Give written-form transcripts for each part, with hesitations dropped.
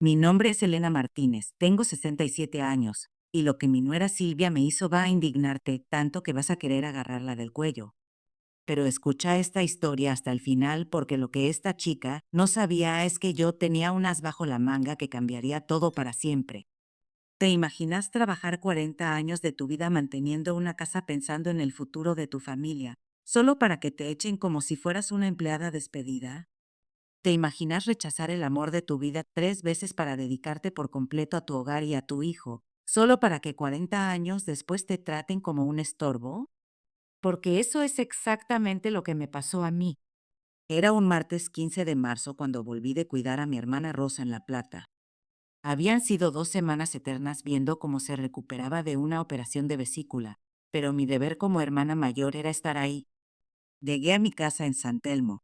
Mi nombre es Elena Martínez, tengo 67 años, y lo que mi nuera Silvia me hizo va a indignarte tanto que vas a querer agarrarla del cuello. Pero escucha esta historia hasta el final porque lo que esta chica no sabía es que yo tenía un as bajo la manga que cambiaría todo para siempre. ¿Te imaginas trabajar 40 años de tu vida manteniendo una casa pensando en el futuro de tu familia, solo para que te echen como si fueras una empleada despedida? ¿Te imaginas rechazar el amor de tu vida 3 veces para dedicarte por completo a tu hogar y a tu hijo, solo para que 40 años después te traten como un estorbo? Porque eso es exactamente lo que me pasó a mí. Era un martes 15 de marzo cuando volví de cuidar a mi hermana Rosa en La Plata. Habían sido 2 semanas eternas viendo cómo se recuperaba de una operación de vesícula, pero mi deber como hermana mayor era estar ahí. Llegué a mi casa en San Telmo,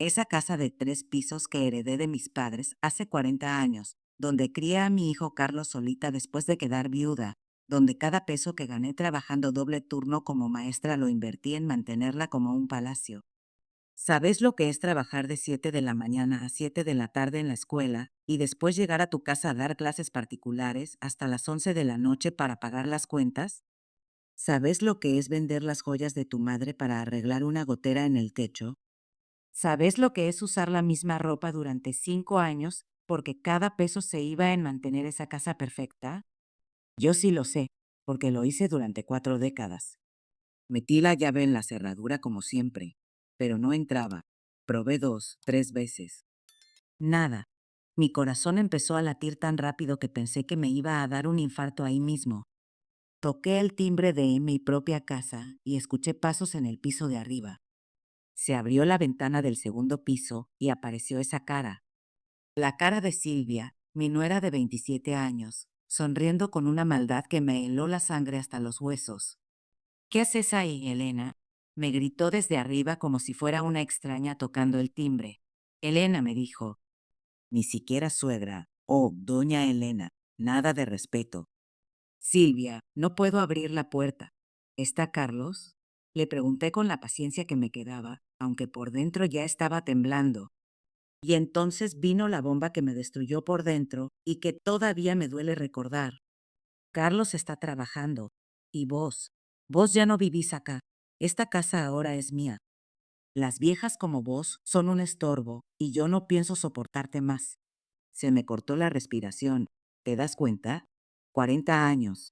esa casa de 3 pisos que heredé de mis padres hace 40 años, donde crié a mi hijo Carlos solita después de quedar viuda, donde cada peso que gané trabajando doble turno como maestra lo invertí en mantenerla como un palacio. ¿Sabes lo que es trabajar de 7 de la mañana a 7 de la tarde en la escuela y después llegar a tu casa a dar clases particulares hasta las 11 de la noche para pagar las cuentas? ¿Sabes lo que es vender las joyas de tu madre para arreglar una gotera en el techo? ¿Sabes lo que es usar la misma ropa durante 5 años porque cada peso se iba en mantener esa casa perfecta? Yo sí lo sé, porque lo hice durante 4 décadas. Metí la llave en la cerradura como siempre, pero no entraba. Probé 2, 3 veces. Nada. Mi corazón empezó a latir tan rápido que pensé que me iba a dar un infarto ahí mismo. Toqué el timbre de mi propia casa y escuché pasos en el piso de arriba. Se abrió la ventana del segundo piso y apareció esa cara. La cara de Silvia, mi nuera de 27 años, sonriendo con una maldad que me heló la sangre hasta los huesos. ¿Qué haces ahí, Elena? Me gritó desde arriba como si fuera una extraña tocando el timbre. Elena, me dijo. Ni siquiera suegra. Oh, doña Elena, nada de respeto. Silvia, no puedo abrir la puerta. ¿Está Carlos? Le pregunté con la paciencia que me quedaba, aunque por dentro ya estaba temblando. Y entonces vino la bomba que me destruyó por dentro y que todavía me duele recordar. Carlos está trabajando. Y vos ya no vivís acá. Esta casa ahora es mía. Las viejas como vos son un estorbo y yo no pienso soportarte más. Se me cortó la respiración. ¿Te das cuenta? 40 años.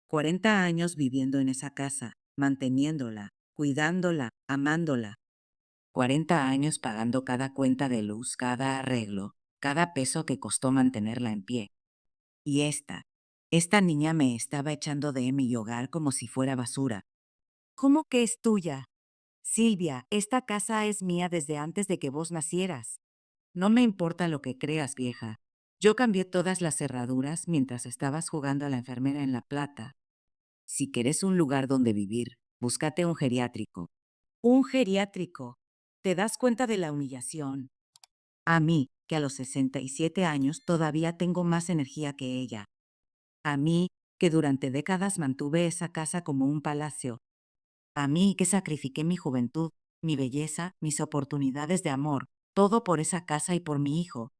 40 años viviendo en esa casa, manteniéndola, cuidándola, amándola. 40 años pagando cada cuenta de luz, cada arreglo, cada peso que costó mantenerla en pie. Y esta niña me estaba echando de mi hogar como si fuera basura. ¿Cómo que es tuya? Silvia, esta casa es mía desde antes de que vos nacieras. No me importa lo que creas, vieja. Yo cambié todas las cerraduras mientras estabas jugando a la enfermera en La Plata. Si querés un lugar donde vivir, búscate un geriátrico. Un geriátrico. ¿Te das cuenta de la humillación? A mí, que a los 67 años todavía tengo más energía que ella. A mí, que durante décadas mantuve esa casa como un palacio. A mí, que sacrifiqué mi juventud, mi belleza, mis oportunidades de amor, todo por esa casa y por mi hijo.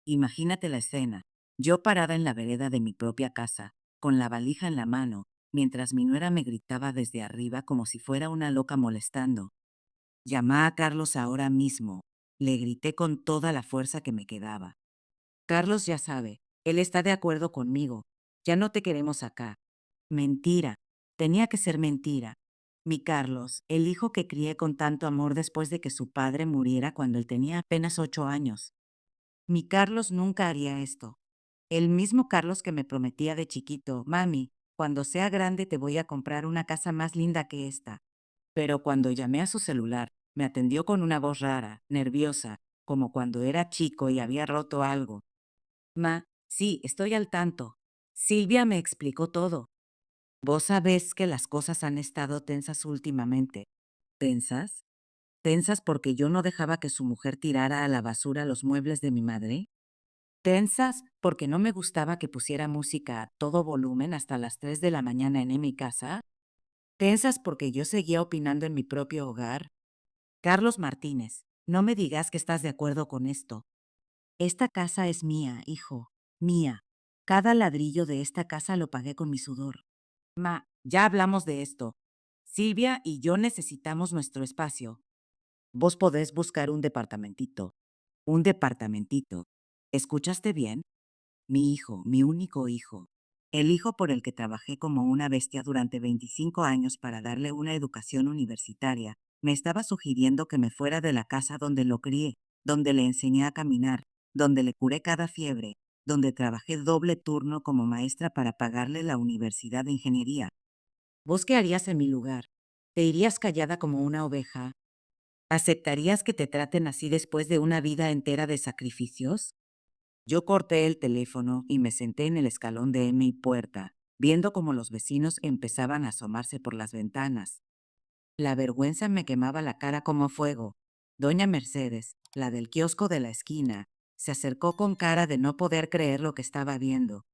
Imagínate la escena. Yo parada en la vereda de mi propia casa, con la valija en la mano, mientras mi nuera me gritaba desde arriba como si fuera una loca molestando. Llama a Carlos ahora mismo. Le grité con toda la fuerza que me quedaba. Carlos ya sabe, él está de acuerdo conmigo. Ya no te queremos acá. Mentira. Tenía que ser mentira. Mi Carlos, el hijo que crié con tanto amor después de que su padre muriera cuando él tenía apenas 8 años. Mi Carlos nunca haría esto. El mismo Carlos que me prometía de chiquito, mami, cuando sea grande te voy a comprar una casa más linda que esta. Pero cuando llamé a su celular, me atendió con una voz rara, nerviosa, como cuando era chico y había roto algo. Sí, estoy al tanto. Silvia me explicó todo. Vos sabés que las cosas han estado tensas últimamente. ¿Tensas? ¿Tensas porque yo no dejaba que su mujer tirara a la basura los muebles de mi madre? ¿Tensas porque no me gustaba que pusiera música a todo volumen hasta las 3 de la mañana en mi casa? ¿Tensas porque yo seguía opinando en mi propio hogar? Carlos Martínez, no me digas que estás de acuerdo con esto. Esta casa es mía, hijo, mía. Cada ladrillo de esta casa lo pagué con mi sudor. Ya hablamos de esto. Silvia y yo necesitamos nuestro espacio. Vos podés buscar un departamentito. Un departamentito. ¿Escuchaste bien? Mi hijo, mi único hijo. El hijo por el que trabajé como una bestia durante 25 años para darle una educación universitaria, me estaba sugiriendo que me fuera de la casa donde lo crié, donde le enseñé a caminar, donde le curé cada fiebre, donde trabajé doble turno como maestra para pagarle la universidad de ingeniería. ¿Vos qué harías en mi lugar? ¿Te irías callada como una oveja? ¿Aceptarías que te traten así después de una vida entera de sacrificios? Yo corté el teléfono y me senté en el escalón de mi puerta, viendo cómo los vecinos empezaban a asomarse por las ventanas. La vergüenza me quemaba la cara como fuego. Doña Mercedes, la del kiosco de la esquina, se acercó con cara de no poder creer lo que estaba viendo.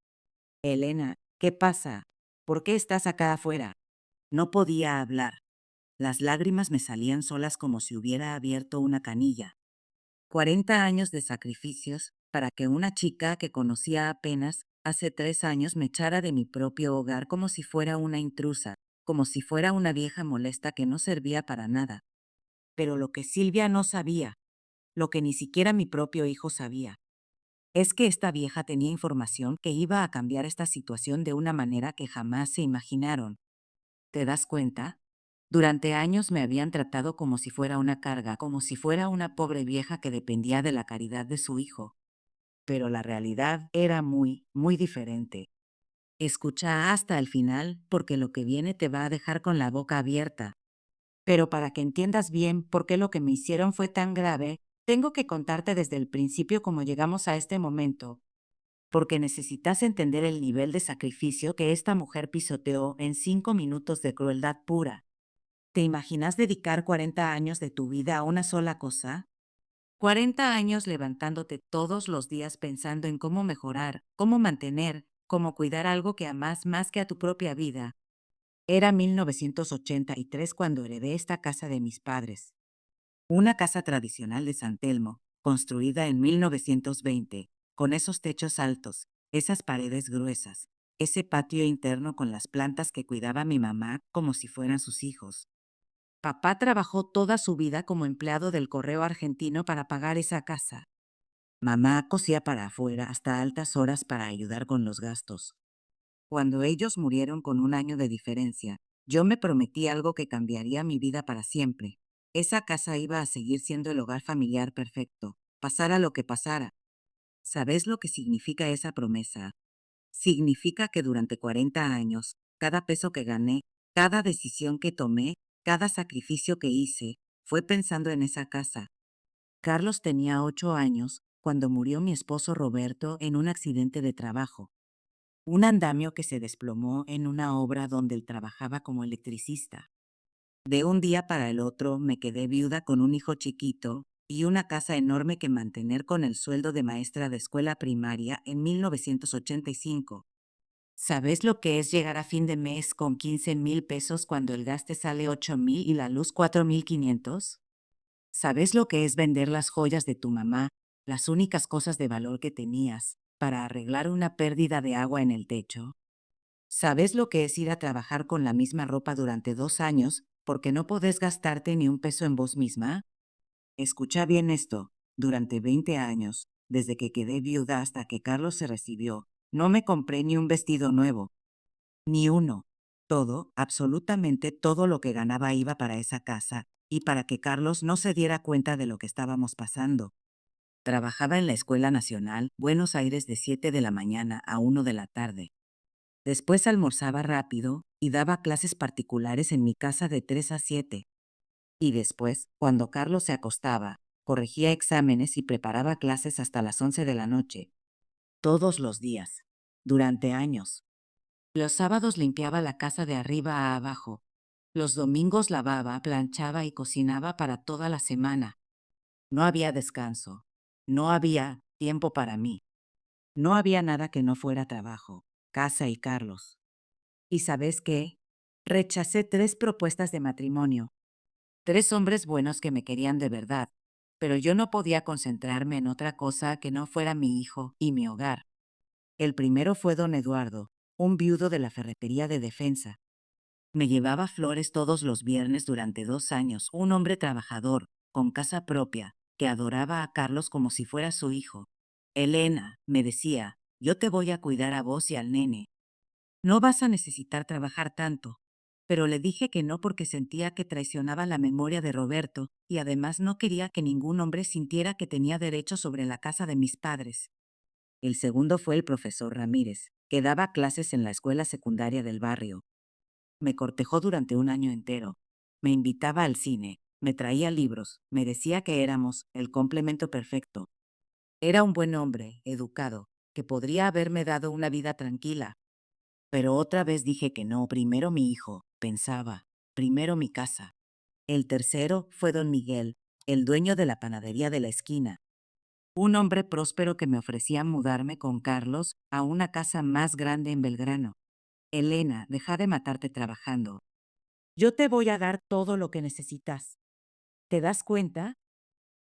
Elena, ¿qué pasa? ¿Por qué estás acá afuera? No podía hablar. Las lágrimas me salían solas como si hubiera abierto una canilla. 40 años de sacrificios para que una chica que conocía apenas hace 3 años me echara de mi propio hogar como si fuera una intrusa, como si fuera una vieja molesta que no servía para nada. Pero lo que Silvia no sabía, lo que ni siquiera mi propio hijo sabía, es que esta vieja tenía información que iba a cambiar esta situación de una manera que jamás se imaginaron. ¿Te das cuenta? Durante años me habían tratado como si fuera una carga, como si fuera una pobre vieja que dependía de la caridad de su hijo. Pero la realidad era muy, muy diferente. Escucha hasta el final porque lo que viene te va a dejar con la boca abierta. Pero para que entiendas bien por qué lo que me hicieron fue tan grave, tengo que contarte desde el principio cómo llegamos a este momento, porque necesitas entender el nivel de sacrificio que esta mujer pisoteó en 5 minutos de crueldad pura. ¿Te imaginas dedicar 40 años de tu vida a una sola cosa? 40 años levantándote todos los días pensando en cómo mejorar, cómo mantener, cómo cuidar algo que amas más que a tu propia vida. Era 1983 cuando heredé esta casa de mis padres. Una casa tradicional de San Telmo, construida en 1920, con esos techos altos, esas paredes gruesas, ese patio interno con las plantas que cuidaba mi mamá como si fueran sus hijos. Papá trabajó toda su vida como empleado del correo argentino para pagar esa casa. Mamá cosía para afuera hasta altas horas para ayudar con los gastos. Cuando ellos murieron con un año de diferencia, yo me prometí algo que cambiaría mi vida para siempre. Esa casa iba a seguir siendo el hogar familiar perfecto, pasara lo que pasara. ¿Sabes lo que significa esa promesa? Significa que durante 40 años, cada peso que gané, cada decisión que tomé, cada sacrificio que hice, fue pensando en esa casa. Carlos tenía 8 años cuando murió mi esposo Roberto en un accidente de trabajo. Un andamio que se desplomó en una obra donde él trabajaba como electricista. De un día para el otro me quedé viuda con un hijo chiquito y una casa enorme que mantener con el sueldo de maestra de escuela primaria en 1985. ¿Sabes lo que es llegar a fin de mes con 15,000 pesos cuando el gas te sale 8,000 y la luz 4,500? ¿Sabes lo que es vender las joyas de tu mamá, las únicas cosas de valor que tenías, para arreglar una pérdida de agua en el techo? ¿Sabes lo que es ir a trabajar con la misma ropa durante 2 años porque no podés gastarte ni un peso en vos misma? Escucha bien esto. Durante 20 años, desde que quedé viuda hasta que Carlos se recibió, no me compré ni un vestido nuevo, ni uno. Todo, absolutamente todo lo que ganaba iba para esa casa y para que Carlos no se diera cuenta de lo que estábamos pasando. Trabajaba en la Escuela Nacional, Buenos Aires de 7 de la mañana a 1 de la tarde. Después almorzaba rápido y daba clases particulares en mi casa de 3 a 7. Y después, cuando Carlos se acostaba, corregía exámenes y preparaba clases hasta las 11 de la noche. Todos los días. Durante años. Los sábados limpiaba la casa de arriba a abajo. Los domingos lavaba, planchaba y cocinaba para toda la semana. No había descanso. No había tiempo para mí. No había nada que no fuera trabajo, casa y Carlos. ¿Y sabes qué? Rechacé 3 propuestas de matrimonio. 3 hombres buenos que me querían de verdad, pero yo no podía concentrarme en otra cosa que no fuera mi hijo y mi hogar. El primero fue don Eduardo, un viudo de la ferretería de Defensa. Me llevaba flores todos los viernes durante 2 años, un hombre trabajador, con casa propia, que adoraba a Carlos como si fuera su hijo. Elena, me decía, yo te voy a cuidar a vos y al nene. No vas a necesitar trabajar tanto. Pero le dije que no porque sentía que traicionaba la memoria de Roberto y además no quería que ningún hombre sintiera que tenía derecho sobre la casa de mis padres. El segundo fue el profesor Ramírez, que daba clases en la escuela secundaria del barrio. Me cortejó durante un año entero. Me invitaba al cine, me traía libros, me decía que éramos el complemento perfecto. Era un buen hombre, educado, que podría haberme dado una vida tranquila. Pero otra vez dije que no, primero mi hijo, pensaba, primero mi casa. El tercero fue don Miguel, el dueño de la panadería de la esquina. Un hombre próspero que me ofrecía mudarme con Carlos a una casa más grande en Belgrano. Elena, deja de matarte trabajando. Yo te voy a dar todo lo que necesitas. ¿Te das cuenta?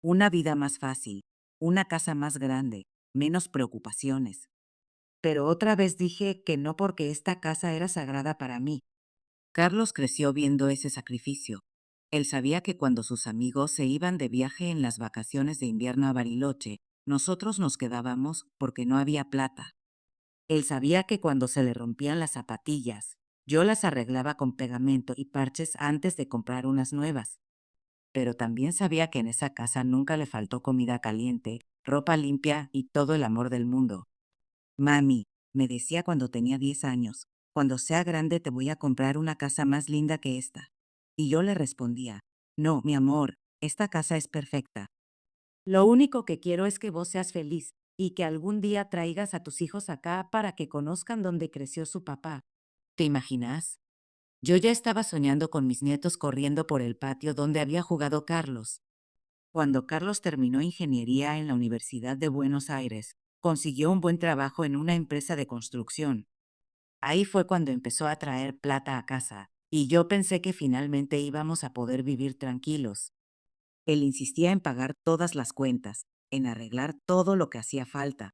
Una vida más fácil, una casa más grande, menos preocupaciones. Pero otra vez dije que no porque esta casa era sagrada para mí. Carlos creció viendo ese sacrificio. Él sabía que cuando sus amigos se iban de viaje en las vacaciones de invierno a Bariloche, nosotros nos quedábamos porque no había plata. Él sabía que cuando se le rompían las zapatillas, yo las arreglaba con pegamento y parches antes de comprar unas nuevas. Pero también sabía que en esa casa nunca le faltó comida caliente, ropa limpia y todo el amor del mundo. Mami, me decía cuando tenía 10 años, cuando sea grande te voy a comprar una casa más linda que esta. Y yo le respondía, no, mi amor, esta casa es perfecta. Lo único que quiero es que vos seas feliz y que algún día traigas a tus hijos acá para que conozcan dónde creció su papá. ¿Te imaginas? Yo ya estaba soñando con mis nietos corriendo por el patio donde había jugado Carlos. Cuando Carlos terminó ingeniería en la Universidad de Buenos Aires, consiguió un buen trabajo en una empresa de construcción. Ahí fue cuando empezó a traer plata a casa, y yo pensé que finalmente íbamos a poder vivir tranquilos. Él insistía en pagar todas las cuentas, en arreglar todo lo que hacía falta.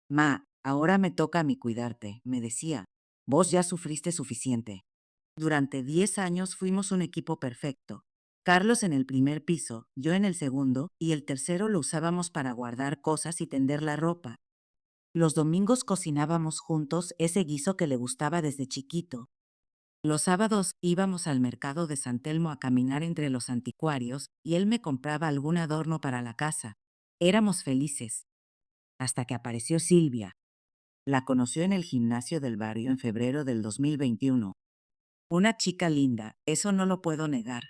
Ma, ahora me toca a mí cuidarte, me decía. Vos ya sufriste suficiente. Durante 10 años fuimos un equipo perfecto. Carlos en el primer piso, yo en el segundo, y el tercero lo usábamos para guardar cosas y tender la ropa. Los domingos cocinábamos juntos ese guiso que le gustaba desde chiquito. Los sábados íbamos al mercado de San Telmo a caminar entre los anticuarios y él me compraba algún adorno para la casa. Éramos felices. Hasta que apareció Silvia. La conoció en el gimnasio del barrio en febrero del 2021. Una chica linda, eso no lo puedo negar.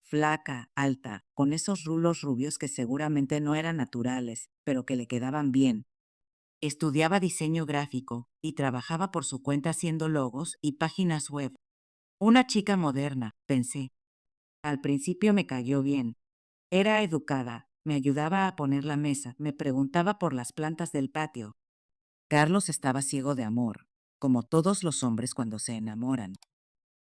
Flaca, alta, con esos rulos rubios que seguramente no eran naturales, pero que le quedaban bien. Estudiaba diseño gráfico y trabajaba por su cuenta haciendo logos y páginas web. Una chica moderna, pensé. Al principio me cayó bien. Era educada, me ayudaba a poner la mesa, me preguntaba por las plantas del patio. Carlos estaba ciego de amor, como todos los hombres cuando se enamoran.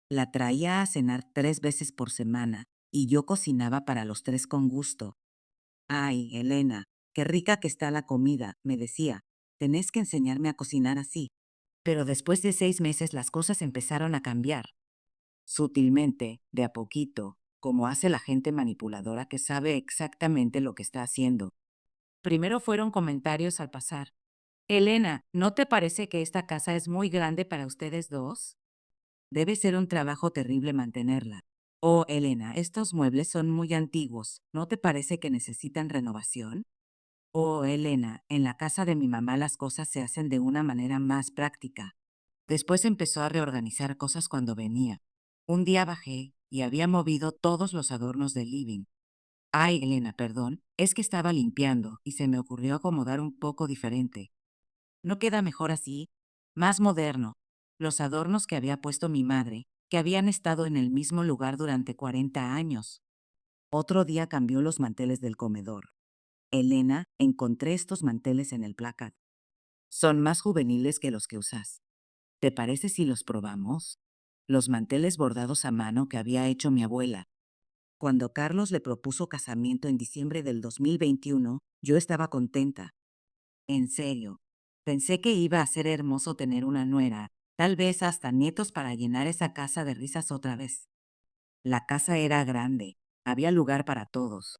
La traía a cenar 3 veces por semana y yo cocinaba para los tres con gusto. Ay, Elena, qué rica que está la comida, me decía. Tenés que enseñarme a cocinar así. Pero después de 6 meses las cosas empezaron a cambiar. Sutilmente, de a poquito, como hace la gente manipuladora que sabe exactamente lo que está haciendo. Primero fueron comentarios al pasar. Elena, ¿no te parece que esta casa es muy grande para ustedes dos? Debe ser un trabajo terrible mantenerla. Oh, Elena, estos muebles son muy antiguos. ¿No te parece que necesitan renovación? Oh, Elena, en la casa de mi mamá las cosas se hacen de una manera más práctica. Después empezó a reorganizar cosas cuando venía. Un día bajé y había movido todos los adornos del living. Ay, Elena, perdón, es que estaba limpiando y se me ocurrió acomodar un poco diferente. ¿No queda mejor así? Más moderno. Los adornos que había puesto mi madre, que habían estado en el mismo lugar durante 40 años. Otro día cambió los manteles del comedor. Elena, encontré estos manteles en el placard. Son más juveniles que los que usas. ¿Te parece si los probamos? Los manteles bordados a mano que había hecho mi abuela. Cuando Carlos le propuso casamiento en diciembre del 2021, yo estaba contenta. En serio. Pensé que iba a ser hermoso tener una nuera, tal vez hasta nietos para llenar esa casa de risas otra vez. La casa era grande, había lugar para todos.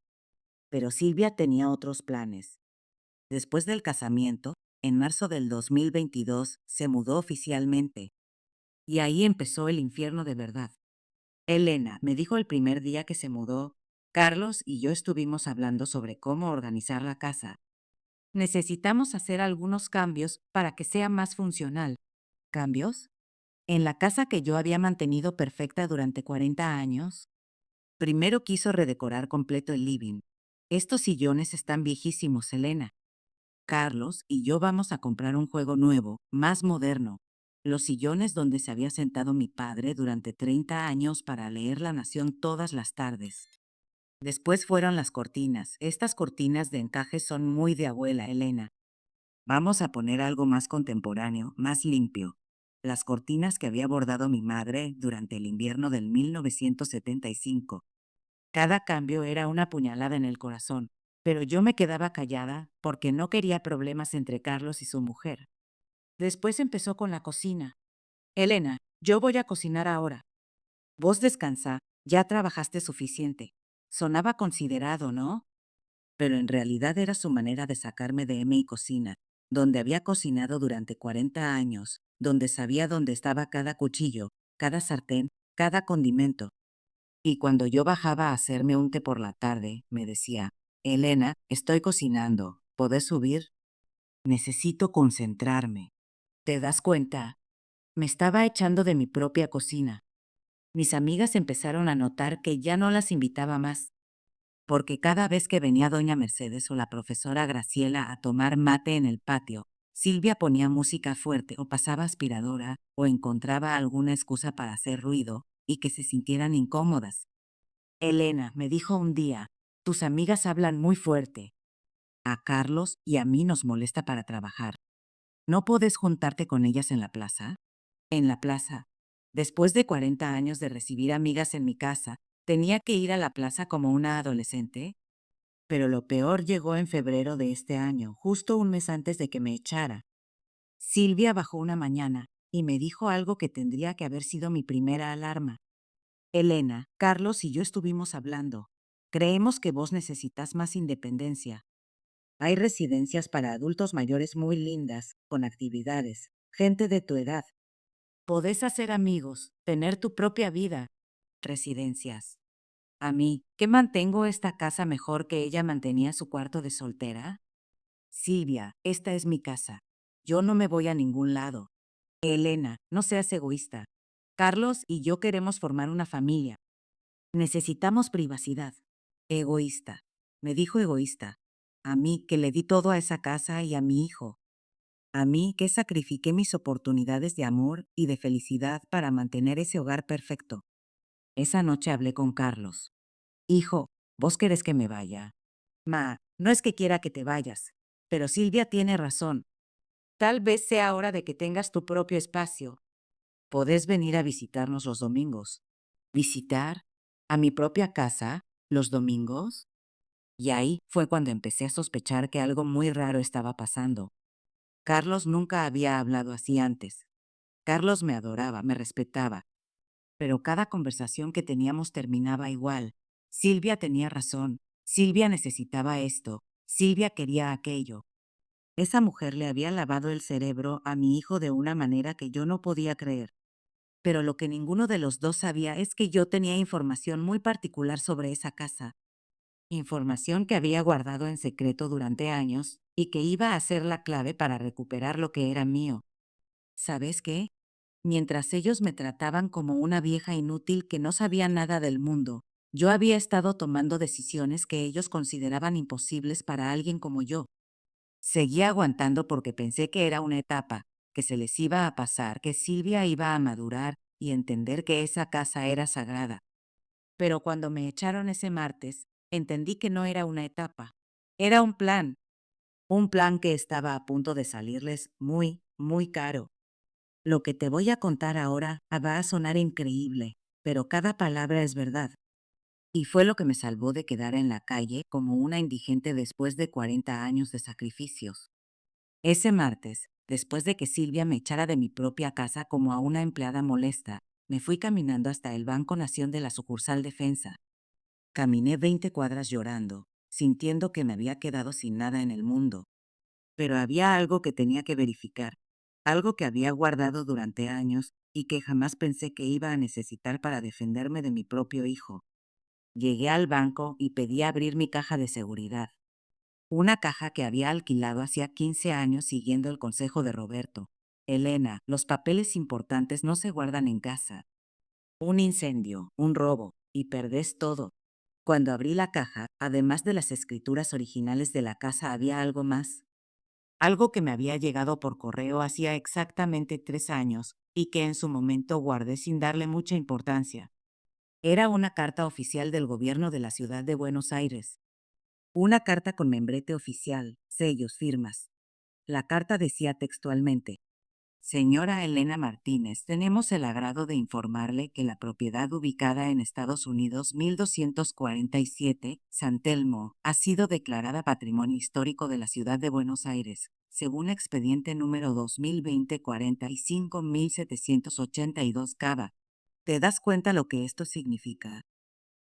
Pero Silvia tenía otros planes. Después del casamiento, en marzo del 2022, se mudó oficialmente. Y ahí empezó el infierno de verdad. Elena me dijo el primer día que se mudó, Carlos y yo estuvimos hablando sobre cómo organizar la casa. Necesitamos hacer algunos cambios para que sea más funcional. ¿Cambios? En la casa que yo había mantenido perfecta durante 40 años, primero quiso redecorar completo el living. Estos sillones están viejísimos, Elena. Carlos y yo vamos a comprar un juego nuevo, más moderno. Los sillones donde se había sentado mi padre durante 30 años para leer La Nación todas las tardes. Después fueron las cortinas. Estas cortinas de encaje son muy de abuela, Elena. Vamos a poner algo más contemporáneo, más limpio. Las cortinas que había bordado mi madre durante el invierno del 1975. Cada cambio era una puñalada en el corazón, pero yo me quedaba callada porque no quería problemas entre Carlos y su mujer. Después empezó con la cocina. Elena, yo voy a cocinar ahora. Vos descansa, ya trabajaste suficiente. Sonaba considerado, ¿no? Pero en realidad era su manera de sacarme de M y Cocina, donde había cocinado durante 40 años, donde sabía dónde estaba cada cuchillo, cada sartén, cada condimento. Y cuando yo bajaba a hacerme un té por la tarde, me decía, Elena, estoy cocinando, ¿podés subir? Necesito concentrarme. ¿Te das cuenta? Me estaba echando de mi propia cocina. Mis amigas empezaron a notar que ya no las invitaba más, porque cada vez que venía doña Mercedes o la profesora Graciela a tomar mate en el patio, Silvia ponía música fuerte o pasaba aspiradora o encontraba alguna excusa para hacer ruido y que se sintieran incómodas. Elena me dijo un día, tus amigas hablan muy fuerte. A Carlos y a mí nos molesta para trabajar. ¿No podés juntarte con ellas en la plaza? En la plaza. Después de 40 años de recibir amigas en mi casa, ¿tenía que ir a la plaza como una adolescente? Pero lo peor llegó en febrero de este año, justo un mes antes de que me echara. Silvia bajó una mañana y me dijo algo que tendría que haber sido mi primera alarma. Elena, Carlos y yo estuvimos hablando. Creemos que vos necesitas más independencia. Hay residencias para adultos mayores muy lindas, con actividades, gente de tu edad. Podés hacer amigos, tener tu propia vida. Residencias. A mí, ¿qué mantengo esta casa mejor que ella mantenía su cuarto de soltera? Silvia, esta es mi casa. Yo no me voy a ningún lado. Elena, no seas egoísta. Carlos y yo queremos formar una familia. Necesitamos privacidad. Egoísta. Me dijo egoísta. A mí que le di todo a esa casa y a mi hijo. A mí que sacrifiqué mis oportunidades de amor y de felicidad para mantener ese hogar perfecto. Esa noche hablé con Carlos. Hijo, ¿vos querés que me vaya? Ma, no es que quiera que te vayas, pero Silvia tiene razón. Tal vez sea hora de que tengas tu propio espacio. Podés venir a visitarnos los domingos. ¿Visitar? ¿A mi propia casa? ¿Los domingos? Y ahí fue cuando empecé a sospechar que algo muy raro estaba pasando. Carlos nunca había hablado así antes. Carlos me adoraba, me respetaba, pero cada conversación que teníamos terminaba igual. Silvia tenía razón. Silvia necesitaba esto. Silvia quería aquello. Esa mujer le había lavado el cerebro a mi hijo de una manera que yo no podía creer. Pero lo que ninguno de los dos sabía es que yo tenía información muy particular sobre esa casa. Información que había guardado en secreto durante años y que iba a ser la clave para recuperar lo que era mío. ¿Sabes qué? Mientras ellos me trataban como una vieja inútil que no sabía nada del mundo, yo había estado tomando decisiones que ellos consideraban imposibles para alguien como yo. Seguía aguantando porque pensé que era una etapa, que se les iba a pasar, que Silvia iba a madurar y entender que esa casa era sagrada. Pero cuando me echaron ese martes, entendí que no era una etapa. Era un plan que estaba a punto de salirles muy, muy caro. Lo que te voy a contar ahora va a sonar increíble, pero cada palabra es verdad. Y fue lo que me salvó de quedar en la calle como una indigente después de 40 años de sacrificios. Ese martes, después de que Silvia me echara de mi propia casa como a una empleada molesta, me fui caminando hasta el Banco Nación de la sucursal Defensa. Caminé 20 cuadras llorando, sintiendo que me había quedado sin nada en el mundo. Pero había algo que tenía que verificar, algo que había guardado durante años y que jamás pensé que iba a necesitar para defenderme de mi propio hijo. Llegué al banco y pedí abrir mi caja de seguridad. Una caja que había alquilado hacía 15 años siguiendo el consejo de Roberto. Elena, los papeles importantes no se guardan en casa. Un incendio, un robo, y perdés todo. Cuando abrí la caja, además de las escrituras originales de la casa, había algo más. Algo que me había llegado por correo hacía exactamente 3 años y que en su momento guardé sin darle mucha importancia. Era una carta oficial del gobierno de la ciudad de Buenos Aires. Una carta con membrete oficial, sellos, firmas. La carta decía textualmente: Señora Elena Martínez, tenemos el agrado de informarle que la propiedad ubicada en Estados Unidos 1247, San Telmo, ha sido declarada Patrimonio Histórico de la Ciudad de Buenos Aires, según expediente número 2020-45.782 Cava. ¿Te das cuenta lo que esto significa?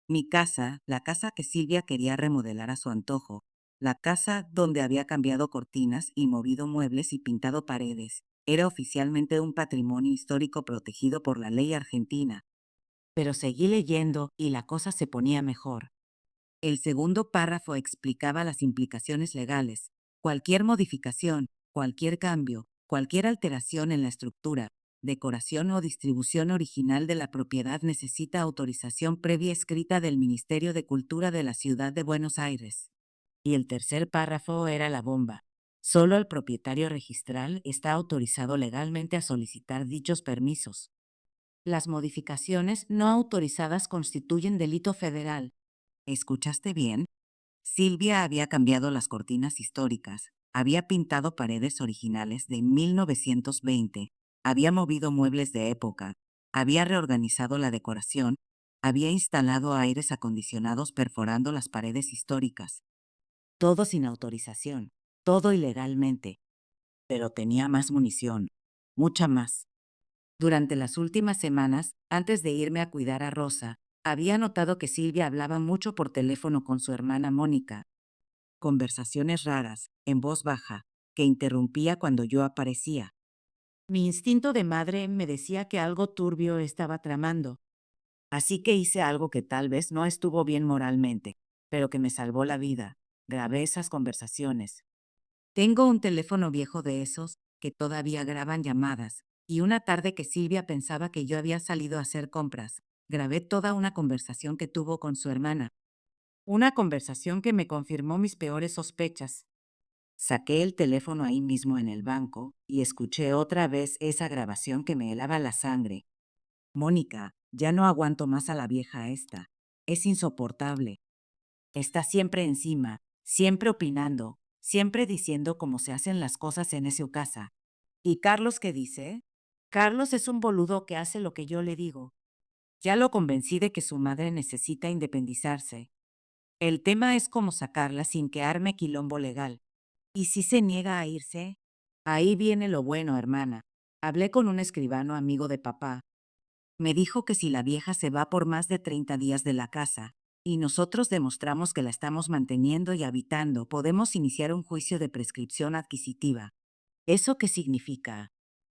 Mi casa, la casa que Silvia quería remodelar a su antojo, la casa donde había cambiado cortinas y movido muebles y pintado paredes, era oficialmente un patrimonio histórico protegido por la ley argentina. Pero seguí leyendo y la cosa se ponía mejor. El segundo párrafo explicaba las implicaciones legales. Cualquier modificación, cualquier cambio, cualquier alteración en la estructura, decoración o distribución original de la propiedad necesita autorización previa escrita del Ministerio de Cultura de la Ciudad de Buenos Aires. Y el tercer párrafo era la bomba. Solo el propietario registral está autorizado legalmente a solicitar dichos permisos. Las modificaciones no autorizadas constituyen delito federal. ¿Escuchaste bien? Silvia había cambiado las cortinas históricas, había pintado paredes originales de 1920, había movido muebles de época, había reorganizado la decoración, había instalado aires acondicionados perforando las paredes históricas. Todo sin autorización, todo ilegalmente. Pero tenía más munición, mucha más. Durante las últimas semanas, antes de irme a cuidar a Rosa, había notado que Silvia hablaba mucho por teléfono con su hermana Mónica. Conversaciones raras, en voz baja, que interrumpía cuando yo aparecía. Mi instinto de madre me decía que algo turbio estaba tramando, así que hice algo que tal vez no estuvo bien moralmente, pero que me salvó la vida. Grabé esas conversaciones. Tengo un teléfono viejo de esos que todavía graban llamadas, y una tarde que Silvia pensaba que yo había salido a hacer compras, grabé toda una conversación que tuvo con su hermana. Una conversación que me confirmó mis peores sospechas. Saqué el teléfono ahí mismo en el banco y escuché otra vez esa grabación que me helaba la sangre. Mónica, ya no aguanto más a la vieja esta. Es insoportable. Está siempre encima, siempre opinando, siempre diciendo cómo se hacen las cosas en esa casa. ¿Y Carlos qué dice? Carlos es un boludo que hace lo que yo le digo. Ya lo convencí de que su madre necesita independizarse. El tema es cómo sacarla sin que arme quilombo legal. ¿Y si se niega a irse? Ahí viene lo bueno, hermana. Hablé con un escribano amigo de papá. Me dijo que si la vieja se va por más de 30 días de la casa, y nosotros demostramos que la estamos manteniendo y habitando, podemos iniciar un juicio de prescripción adquisitiva. ¿Eso qué significa?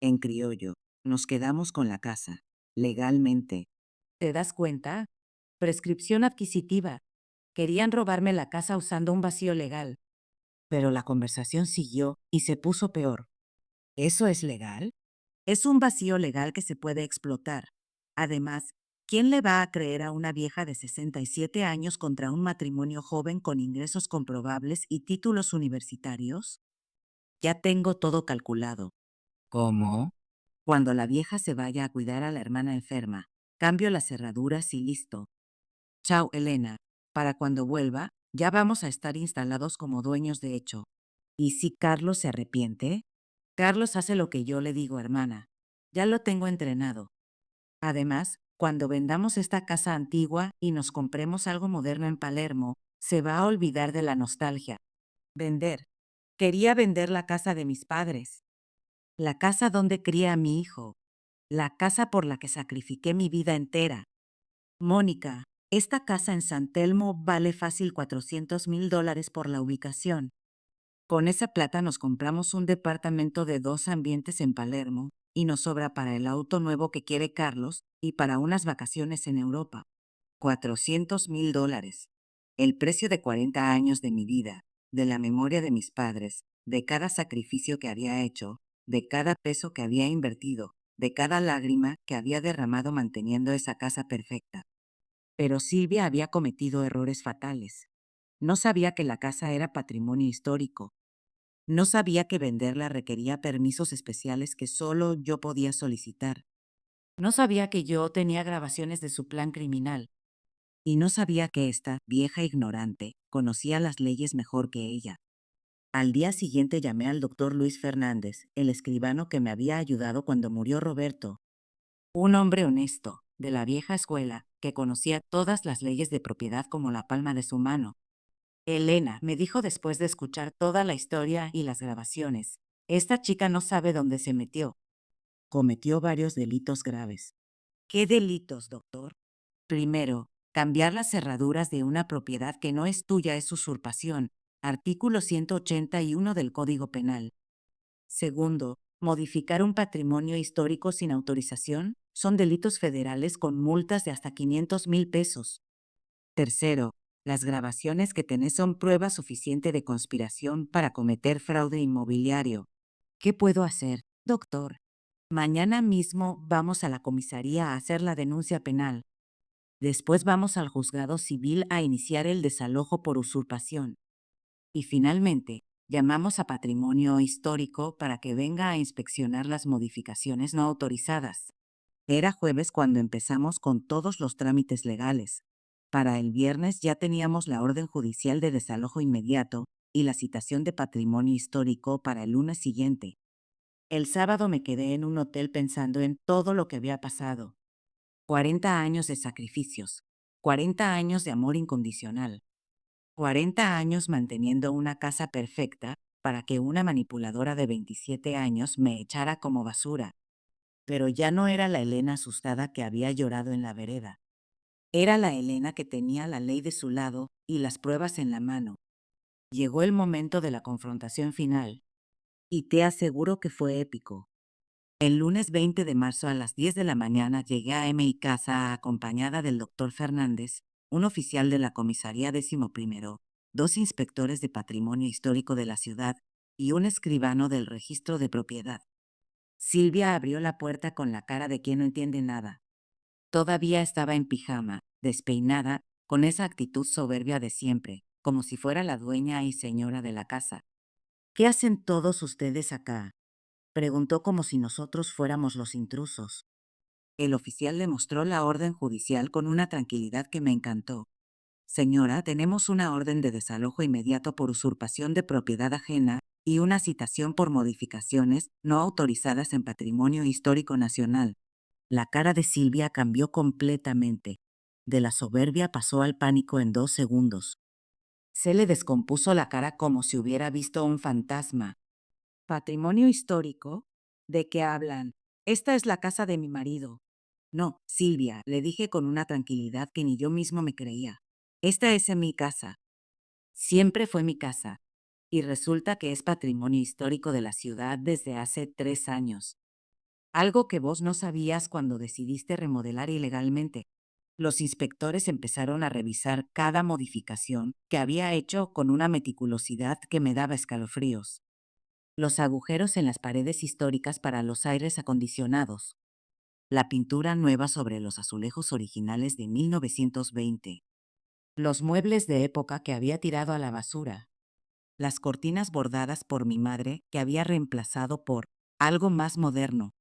En criollo, nos quedamos con la casa, legalmente. ¿Te das cuenta? Prescripción adquisitiva. Querían robarme la casa usando un vacío legal. Pero la conversación siguió y se puso peor. ¿Eso es legal? Es un vacío legal que se puede explotar. Además, ¿quién le va a creer a una vieja de 67 años contra un matrimonio joven con ingresos comprobables y títulos universitarios? Ya tengo todo calculado. ¿Cómo? Cuando la vieja se vaya a cuidar a la hermana enferma, cambio las cerraduras y listo. Chao, Elena. Para cuando vuelva, ya vamos a estar instalados como dueños de hecho. ¿Y si Carlos se arrepiente? Carlos hace lo que yo le digo, hermana. Ya lo tengo entrenado. Además, Cuando vendamos esta casa antigua y nos compremos algo moderno en Palermo, se va a olvidar de la nostalgia. Vender. Quería vender la casa de mis padres, la casa donde crié a mi hijo, la casa por la que sacrifiqué mi vida entera. Mónica, esta casa en San Telmo vale fácil $400,000 por la ubicación. Con esa plata nos compramos un departamento de 2 ambientes en Palermo y nos sobra para el auto nuevo que quiere Carlos y para unas vacaciones en Europa. $400,000. El precio de 40 años de mi vida, de la memoria de mis padres, de cada sacrificio que había hecho, de cada peso que había invertido, de cada lágrima que había derramado manteniendo esa casa perfecta. Pero Silvia había cometido errores fatales. No sabía que la casa era patrimonio histórico. No sabía que venderla requería permisos especiales que solo yo podía solicitar. No sabía que yo tenía grabaciones de su plan criminal. Y no sabía que esta vieja ignorante conocía las leyes mejor que ella. Al día siguiente llamé al doctor Luis Fernández, el escribano que me había ayudado cuando murió Roberto. Un hombre honesto, de la vieja escuela, que conocía todas las leyes de propiedad como la palma de su mano. Elena, me dijo después de escuchar toda la historia y las grabaciones, esta chica no sabe dónde se metió. Cometió varios delitos graves. ¿Qué delitos, doctor? Primero, cambiar las cerraduras de una propiedad que no es tuya es usurpación, artículo 181 del Código Penal. Segundo, modificar un patrimonio histórico sin autorización son delitos federales con multas de hasta 500,000 pesos. Tercero, las grabaciones que tenés son prueba suficiente de conspiración para cometer fraude inmobiliario. ¿Qué puedo hacer, doctor? Mañana mismo vamos a la comisaría a hacer la denuncia penal. Después vamos al juzgado civil a iniciar el desalojo por usurpación. Y finalmente, llamamos a Patrimonio Histórico para que venga a inspeccionar las modificaciones no autorizadas. Era jueves cuando empezamos con todos los trámites legales. Para el viernes ya teníamos la orden judicial de desalojo inmediato y la citación de Patrimonio Histórico para el lunes siguiente. El sábado me quedé en un hotel pensando en todo lo que había pasado. 40 años de sacrificios, 40 años de amor incondicional, 40 años manteniendo una casa perfecta para que una manipuladora de 27 años me echara como basura. Pero ya no era la Elena asustada que había llorado en la vereda. Era la Elena que tenía la ley de su lado y las pruebas en la mano. Llegó el momento de la confrontación final. Y te aseguro que fue épico. El lunes 20 de marzo a las 10 de la mañana llegué a mi casa acompañada del doctor Fernández, un oficial de la comisaría 11º, 2 inspectores de patrimonio histórico de la ciudad y un escribano del registro de propiedad. Silvia abrió la puerta con la cara de quien no entiende nada. Todavía estaba en pijama, despeinada, con esa actitud soberbia de siempre, como si fuera la dueña y señora de la casa. ¿Qué hacen todos ustedes acá? Preguntó como si nosotros fuéramos los intrusos. El oficial le mostró la orden judicial con una tranquilidad que me encantó. Señora, tenemos una orden de desalojo inmediato por usurpación de propiedad ajena y una citación por modificaciones no autorizadas en Patrimonio Histórico Nacional. La cara de Silvia cambió completamente. De la soberbia pasó al pánico en 2 segundos. Se le descompuso la cara como si hubiera visto un fantasma. ¿Patrimonio histórico? ¿De qué hablan? Esta es la casa de mi marido. No, Silvia, le dije con una tranquilidad que ni yo mismo me creía. Esta es mi casa. Siempre fue mi casa. Y resulta que es patrimonio histórico de la ciudad desde hace 3 años. Algo que vos no sabías cuando decidiste remodelar ilegalmente. Los inspectores empezaron a revisar cada modificación que había hecho con una meticulosidad que me daba escalofríos. Los agujeros en las paredes históricas para los aires acondicionados, la pintura nueva sobre los azulejos originales de 1920, los muebles de época que había tirado a la basura, las cortinas bordadas por mi madre que había reemplazado por algo más moderno.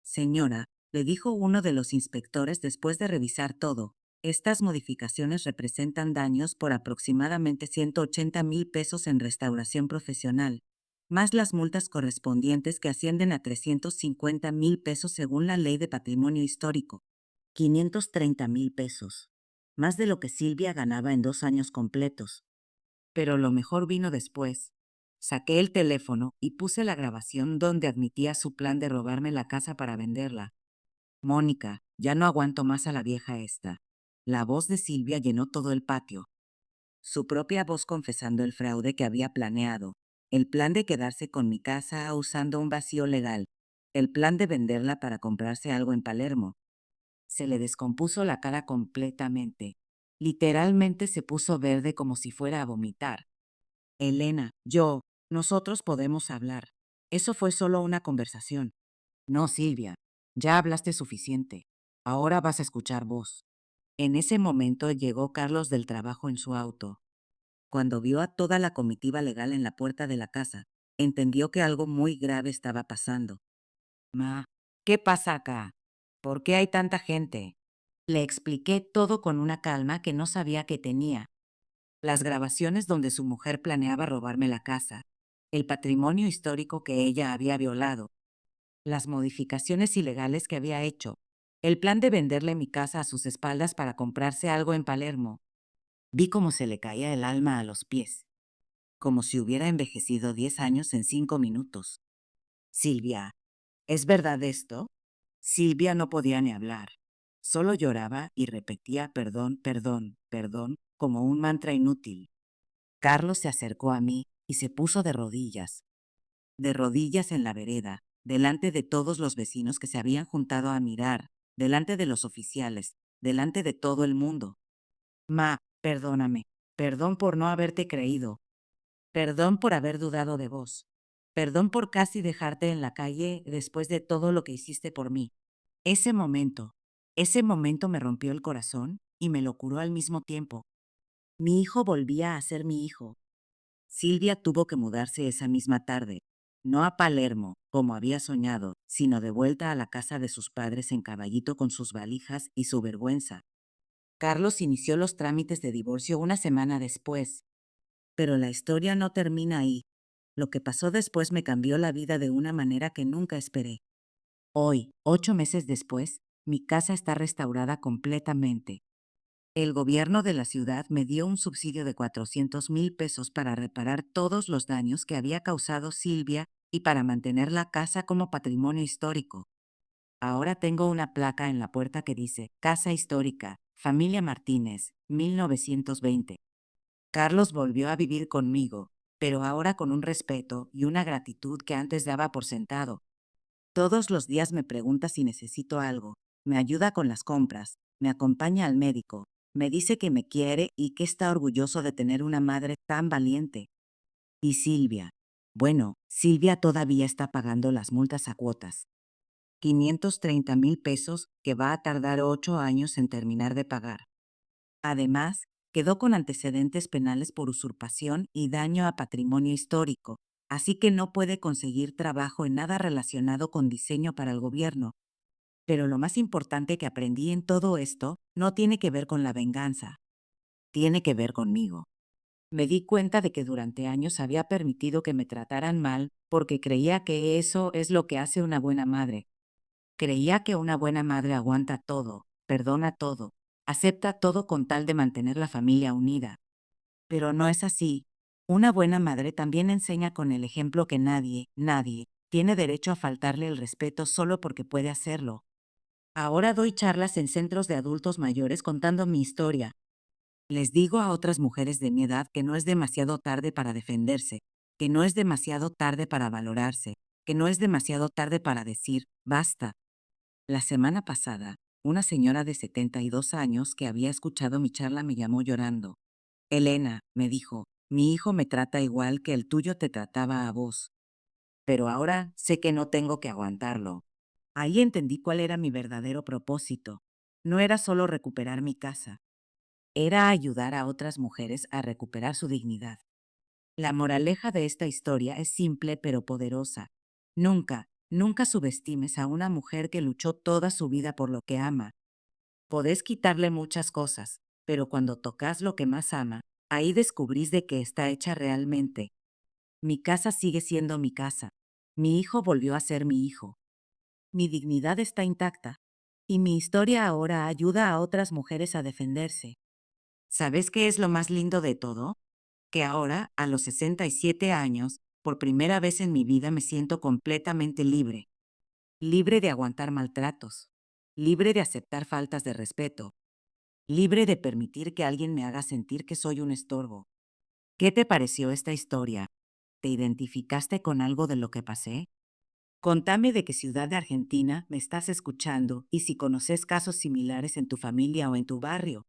Señora, le dijo uno de los inspectores después de revisar todo, estas modificaciones representan daños por aproximadamente 180,000 pesos en restauración profesional, más las multas correspondientes que ascienden a 350,000 pesos según la Ley de Patrimonio Histórico. 530,000 pesos. Más de lo que Silvia ganaba en 2 años completos. Pero lo mejor vino después. Saqué el teléfono y puse la grabación donde admitía su plan de robarme la casa para venderla. Mónica, ya no aguanto más a la vieja esta. La voz de Silvia llenó todo el patio. Su propia voz confesando el fraude que había planeado, el plan de quedarse con mi casa usando un vacío legal, el plan de venderla para comprarse algo en Palermo. Se le descompuso la cara completamente. Literalmente se puso verde como si fuera a vomitar. Elena, nosotros podemos hablar. Eso fue solo una conversación. No, Silvia, ya hablaste suficiente. Ahora vas a escuchar vos. En ese momento llegó Carlos del trabajo en su auto. Cuando vio a toda la comitiva legal en la puerta de la casa, entendió que algo muy grave estaba pasando. Ma, ¿qué pasa acá? ¿Por qué hay tanta gente? Le expliqué todo con una calma que no sabía que tenía. Las grabaciones donde su mujer planeaba robarme la casa, el patrimonio histórico que ella había violado, las modificaciones ilegales que había hecho, el plan de venderle mi casa a sus espaldas para comprarse algo en Palermo. Vi cómo se le caía el alma a los pies, como si hubiera envejecido 10 años en 5 minutos. Silvia, ¿es verdad esto? Silvia no podía ni hablar. Solo lloraba y repetía perdón, perdón, perdón, como un mantra inútil. Carlos se acercó a mí y se puso de rodillas en la vereda, delante de todos los vecinos que se habían juntado a mirar, delante de los oficiales, delante de todo el mundo. Ma, perdóname, perdón por no haberte creído, perdón por haber dudado de vos, perdón por casi dejarte en la calle después de todo lo que hiciste por mí. Ese momento, ese momento me rompió el corazón y me lo curó al mismo tiempo. Mi hijo volvía a ser mi hijo. Silvia tuvo que mudarse esa misma tarde, no a Palermo, como había soñado, sino de vuelta a la casa de sus padres en Caballito con sus valijas y su vergüenza. Carlos inició los trámites de divorcio una semana después. Pero la historia no termina ahí. Lo que pasó después me cambió la vida de una manera que nunca esperé. Hoy, 8 meses después, mi casa está restaurada completamente. El gobierno de la ciudad me dio un subsidio de 400,000 pesos para reparar todos los daños que había causado Silvia y para mantener la casa como patrimonio histórico. Ahora tengo una placa en la puerta que dice Casa Histórica, Familia Martínez, 1920. Carlos volvió a vivir conmigo, pero ahora con un respeto y una gratitud que antes daba por sentado. Todos los días me pregunta si necesito algo, me ayuda con las compras, me acompaña al médico, me dice que me quiere y que está orgulloso de tener una madre tan valiente. Y Silvia. Bueno, Silvia todavía está pagando las multas a cuotas. 530,000 pesos que va a tardar 8 años en terminar de pagar. Además, quedó con antecedentes penales por usurpación y daño a patrimonio histórico, así que no puede conseguir trabajo en nada relacionado con diseño para el gobierno. Pero lo más importante que aprendí en todo esto no tiene que ver con la venganza, tiene que ver conmigo. Me di cuenta de que durante años había permitido que me trataran mal porque creía que eso es lo que hace una buena madre. Creía que una buena madre aguanta todo, perdona todo, acepta todo con tal de mantener la familia unida. Pero no es así. Una buena madre también enseña con el ejemplo que nadie, tiene derecho a faltarle el respeto solo porque puede hacerlo. Ahora doy charlas en centros de adultos mayores contando mi historia. Les digo a otras mujeres de mi edad que no es demasiado tarde para defenderse, que no es demasiado tarde para valorarse, que no es demasiado tarde para decir, basta. La semana pasada, una señora de 72 años que había escuchado mi charla me llamó llorando. Elena, me dijo, mi hijo me trata igual que el tuyo te trataba a vos. Pero ahora sé que no tengo que aguantarlo. Ahí entendí cuál era mi verdadero propósito. No era solo recuperar mi casa, era ayudar a otras mujeres a recuperar su dignidad. La moraleja de esta historia es simple pero poderosa. Nunca subestimes a una mujer que luchó toda su vida por lo que ama. Podés quitarle muchas cosas, pero cuando tocas lo que más ama, ahí descubrís de qué está hecha realmente. Mi casa sigue siendo mi casa. Mi hijo volvió a ser mi hijo. Mi dignidad está intacta. Y mi historia ahora ayuda a otras mujeres a defenderse. ¿Sabes qué es lo más lindo de todo? Que ahora, a los 67 años, por primera vez en mi vida me siento completamente libre. Libre de aguantar maltratos. Libre de aceptar faltas de respeto. Libre de permitir que alguien me haga sentir que soy un estorbo. ¿Qué te pareció esta historia? ¿Te identificaste con algo de lo que pasé? Contame de qué ciudad de Argentina me estás escuchando y si conoces casos similares en tu familia o en tu barrio.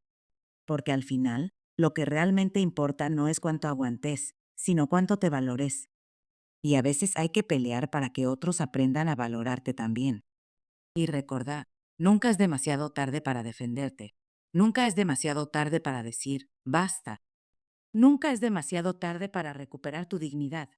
Porque al final, lo que realmente importa no es cuánto aguantes, sino cuánto te valores. Y a veces hay que pelear para que otros aprendan a valorarte también. Y recordá, nunca es demasiado tarde para defenderte. Nunca es demasiado tarde para decir, basta. Nunca es demasiado tarde para recuperar tu dignidad.